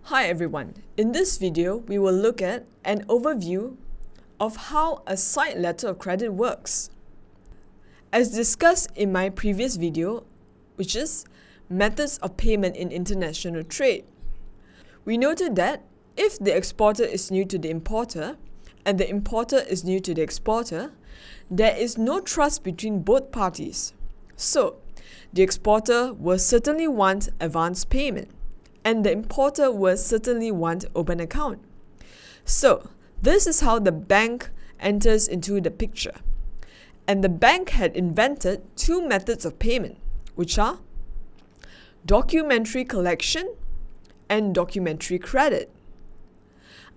Hi everyone, in this video we will look at an overview of how a sight letter of credit works. As discussed in my previous video, which is methods of payment in international trade, we noted that if the exporter is new to the importer and the importer is new to the exporter, there is no trust between both parties. So, the exporter will certainly want advance payment, and the importer will certainly want open account. So, this is how the bank enters into the picture. And the bank had invented two methods of payment, which are documentary collection and documentary credit.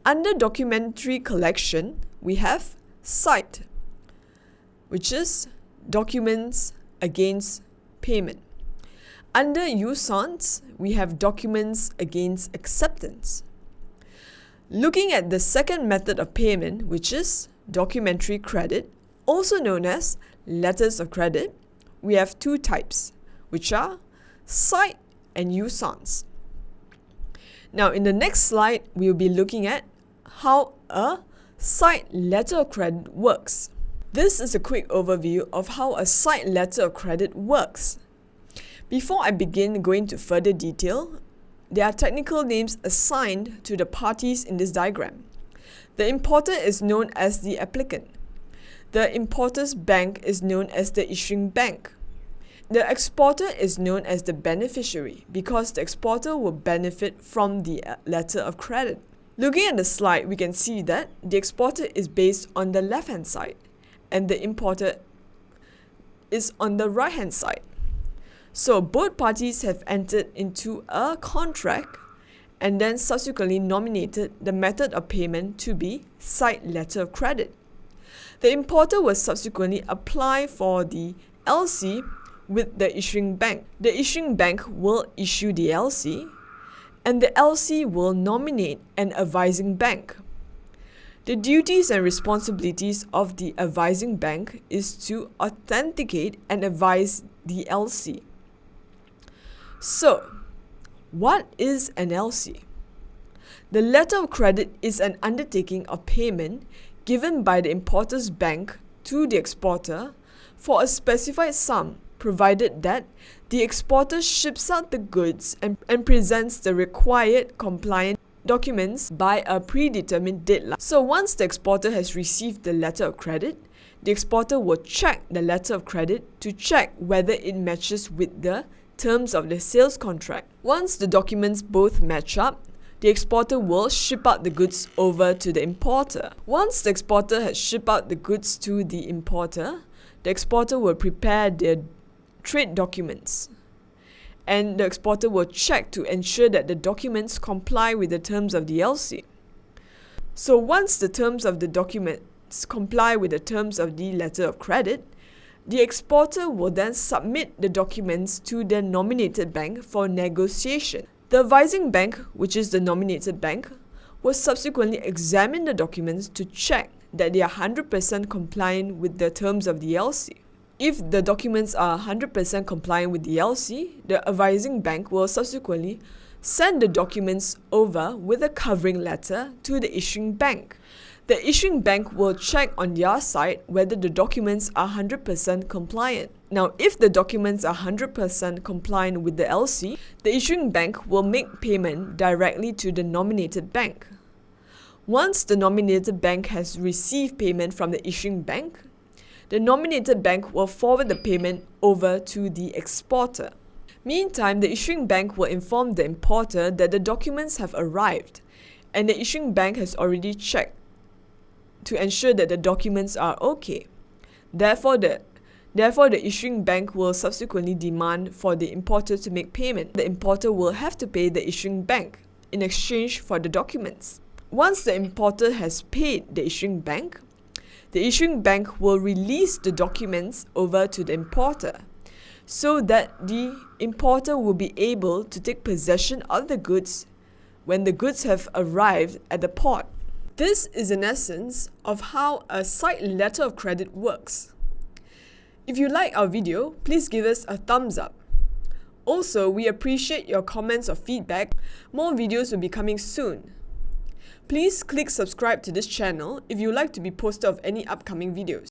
Under documentary collection, we have sight, which is documents against payment. Under usance, we have documents against acceptance. Looking at the second method of payment, which is documentary credit, also known as letters of credit, we have two types, which are sight and usance. Now, in the next slide, we will be looking at how a sight letter of credit works. This is a quick overview of how a sight letter of credit works. Before I begin going into further detail, there are technical names assigned to the parties in this diagram. The importer is known as the applicant. The importer's bank is known as the issuing bank. The exporter is known as the beneficiary because the exporter will benefit from the letter of credit. Looking at the slide, we can see that the exporter is based on the left-hand side and the importer is on the right-hand side. So both parties have entered into a contract and then subsequently nominated the method of payment to be sight letter of credit. The importer will subsequently apply for the LC with the issuing bank. The issuing bank will issue the LC and the LC will nominate an advising bank. The duties and responsibilities of the advising bank is to authenticate and advise the LC. So, what is an LC? The letter of credit is an undertaking of payment given by the importer's bank to the exporter for a specified sum, provided that the exporter ships out the goods and presents the required compliant documents by a predetermined deadline. So once the exporter has received the letter of credit, the exporter will check the letter of credit to check whether it matches with the terms of the sales contract. Once the documents both match up, the exporter will ship out the goods over to the importer. Once the exporter has shipped out the goods to the importer, the exporter will prepare their trade documents. And the exporter will check to ensure that the documents comply with the terms of the LC. So once the terms of the documents comply with the terms of the letter of credit, the exporter will then submit the documents to the nominated bank for negotiation. The advising bank, which is the nominated bank, will subsequently examine the documents to check that they are 100% compliant with the terms of the LC. If the documents are 100% compliant with the LC, the advising bank will subsequently send the documents over with a covering letter to the issuing bank. The issuing bank will check on their side whether the documents are 100% compliant. Now, if the documents are 100% compliant with the LC, the issuing bank will make payment directly to the nominated bank. Once the nominated bank has received payment from the issuing bank, the nominated bank will forward the payment over to the exporter. Meantime, the issuing bank will inform the importer that the documents have arrived and the issuing bank has already checked to ensure that the documents are okay. Therefore, the issuing bank will subsequently demand for the importer to make payment. The importer will have to pay the issuing bank in exchange for the documents. Once the importer has paid the issuing bank will release the documents over to the importer so that the importer will be able to take possession of the goods when the goods have arrived at the port. This is an essence of how a sight letter of credit works. If you like our video, please give us a thumbs up. Also, we appreciate your comments or feedback. More videos will be coming soon. Please click subscribe to this channel if you would like to be posted of any upcoming videos.